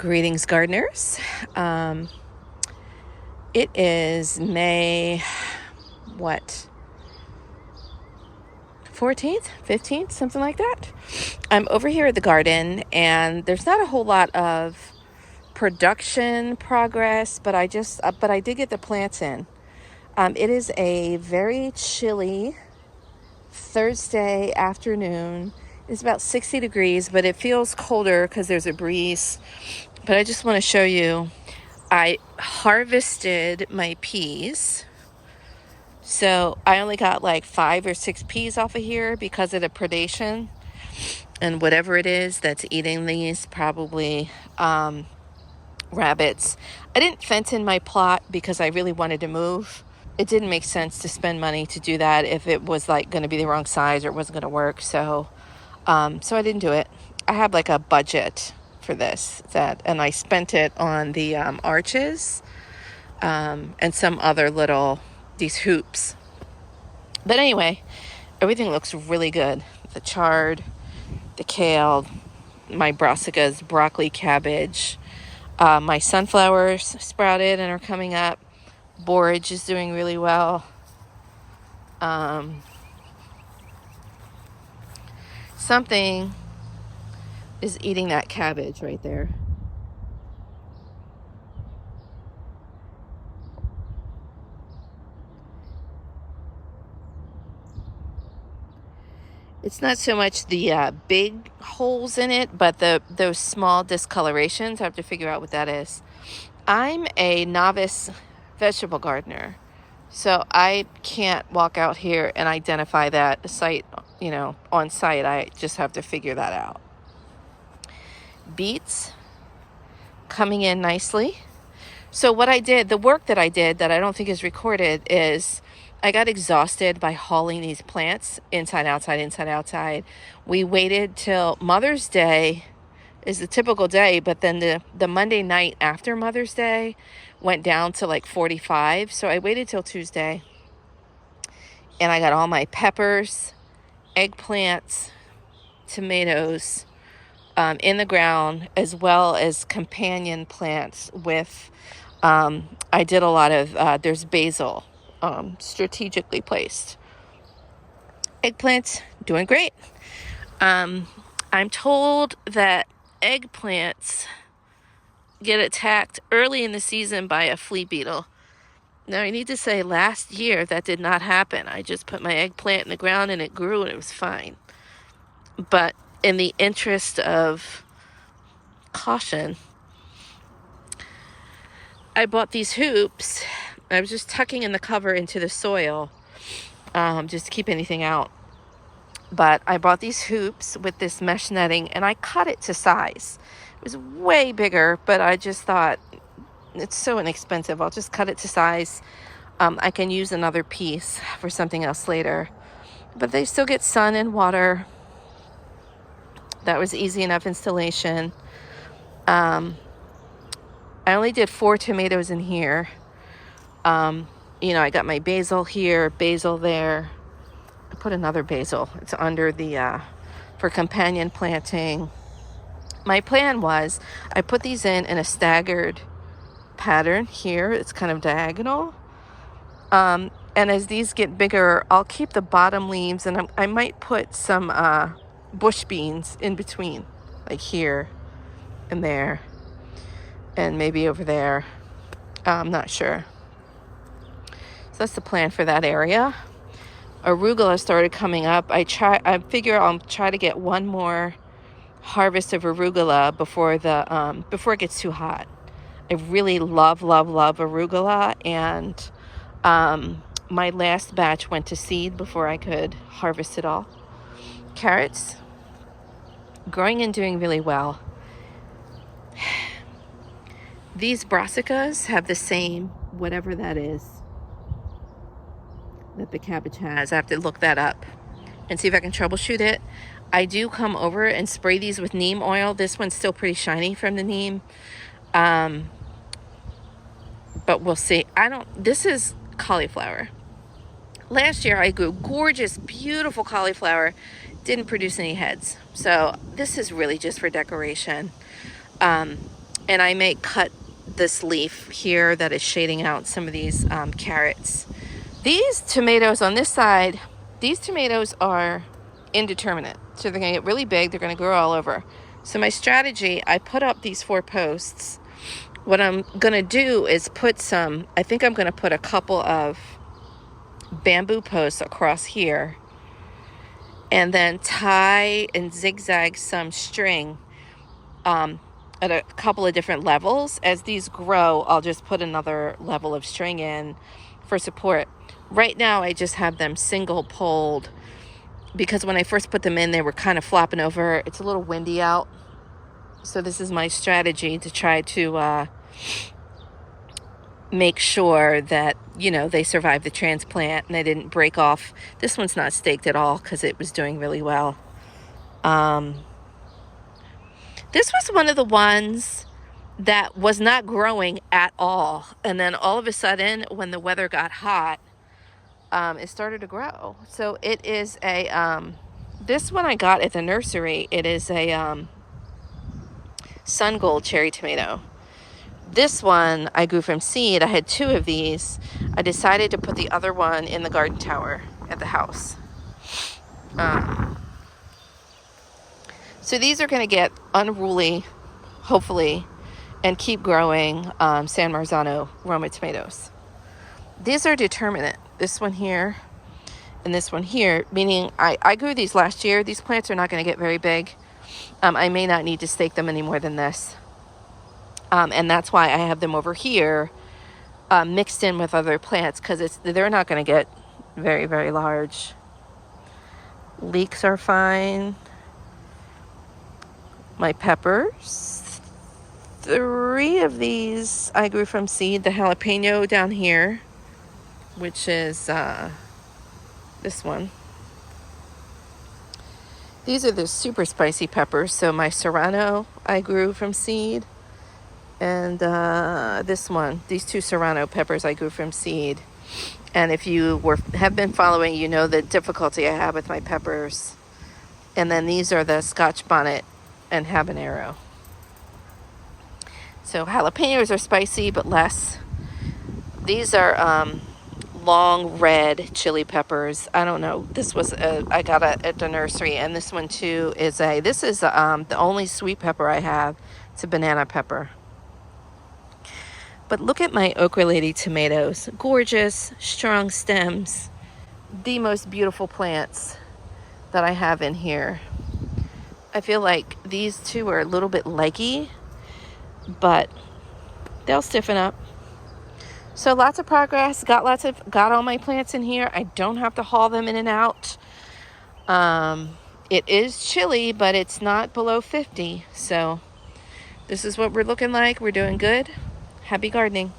Greetings, gardeners. It is May, 14th, 15th, something like that. I'm over here at the garden, and there's not a whole lot of production progress, but I did get the plants in. It is a very chilly Thursday afternoon. It's about 60 degrees, but it feels colder because there's a breeze. But I just want to show you, I harvested my peas. So I only got like 5 or 6 peas off of here because of the predation and whatever it is that's eating these, probably rabbits. I didn't fence in my plot because I really wanted to move. It didn't make sense to spend money to do that if it was like going to be the wrong size or it wasn't going to work. So I didn't do it. I have like a budget for this, and I spent it on the arches and some other these hoops. But anyway, everything looks really good. The chard, the kale, my brassicas, broccoli, cabbage. My sunflowers sprouted and are coming up. Borage is doing really well. Something is eating that cabbage right there. It's not so much the big holes in it, but those small discolorations. I have to figure out what that is. I'm a novice vegetable gardener, so I can't walk out here and identify that site, on site. I just have to figure that out. Beets coming in nicely. So what I did, the work that I did that I don't think is recorded, is I got exhausted by hauling these plants inside, outside. We waited till Mother's Day is the typical day, but then the Monday night after Mother's Day went down to like 45. So I waited till Tuesday, and I got all my peppers, eggplants, tomatoes in the ground, as well as companion plants with, I did a lot of, there's basil strategically placed. Eggplants doing great. I'm told that eggplants get attacked early in the season by a flea beetle. Now, I need to say last year that did not happen. I just put my eggplant in the ground and it grew and it was fine. But in the interest of caution, I bought these hoops. I was just tucking in the cover into the soil, just to keep anything out. But I bought these hoops with this mesh netting, and I cut it to size. It was way bigger, but I just thought, it's so inexpensive, I'll just cut it to size. I can use another piece for something else later. But they still get sun and water. That was easy enough installation. I only did 4 tomatoes in here. I got my basil here, basil there. I put another basil. It's under for companion planting. My plan was, I put these in a staggered pattern here. It's kind of diagonal. And as these get bigger, I'll keep the bottom leaves, and I might put some bush beans in between, like here and there, and maybe over there. I'm not sure. So that's the plan for that area. Arugula started coming up. I figure I'll try to get one more harvest of arugula before it gets too hot. I really love arugula, and my last batch went to seed before I could harvest it all. Carrots growing and doing really well. These brassicas have the same, whatever that is, that the cabbage has. I have to look that up and see if I can troubleshoot it. I do come over and spray these with neem oil. This one's still pretty shiny from the neem. But we'll see. This is cauliflower. Last year I grew gorgeous, beautiful cauliflower. Didn't produce any heads. So this is really just for decoration. and I may cut this leaf here that is shading out some of these carrots. These tomatoes on this side, these tomatoes are indeterminate. So they're gonna get really big, they're gonna grow all over. So my strategy, I put up these 4 posts. What I'm gonna do is put some, I think I'm gonna put a couple of bamboo posts across here and then tie and zigzag some string at a couple of different levels. As these grow, I'll just put another level of string in for support. Right now, I just have them single poled because when I first put them in, they were kind of flopping over. It's a little windy out. So this is my strategy to try to make sure that, you know, they survive the transplant and they didn't break off. This one's not staked at all because it was doing really well. This was one of the ones that was not growing at all. And then all of a sudden, when the weather got hot, it started to grow. So it is a, this one I got at the nursery. It is a sun gold cherry tomato. This one I grew from seed. I had 2 of these. I decided to put the other one in the garden tower at the house. So these are going to get unruly, hopefully, and keep growing San Marzano Roma tomatoes. These are determinate. This one here and this one here, meaning I grew these last year. These plants are not going to get very big. I may not need to stake them any more than this. And that's why I have them over here mixed in with other plants because they're not going to get very, very large. Leeks are fine. My peppers, 3 of these I grew from seed. The jalapeno down here, which is this one. These are the super spicy peppers. So my serrano I grew from seed. And this one, these 2 serrano peppers I grew from seed. And if you have been following, you know the difficulty I have with my peppers. And then these are the Scotch bonnet and habanero. So jalapenos are spicy, but less. These are long red chili peppers. I don't know. This was I got it at the nursery, and this one too is this is the only sweet pepper I have. It's a banana pepper. But look at my Okra Lady tomatoes. Gorgeous, strong stems. The most beautiful plants that I have in here. I feel like these 2 are a little bit leggy, but they'll stiffen up. So lots of progress. Got all my plants in here. I don't have to haul them in and out. It is chilly, but it's not below 50. So this is what we're looking like. We're doing good. Happy gardening.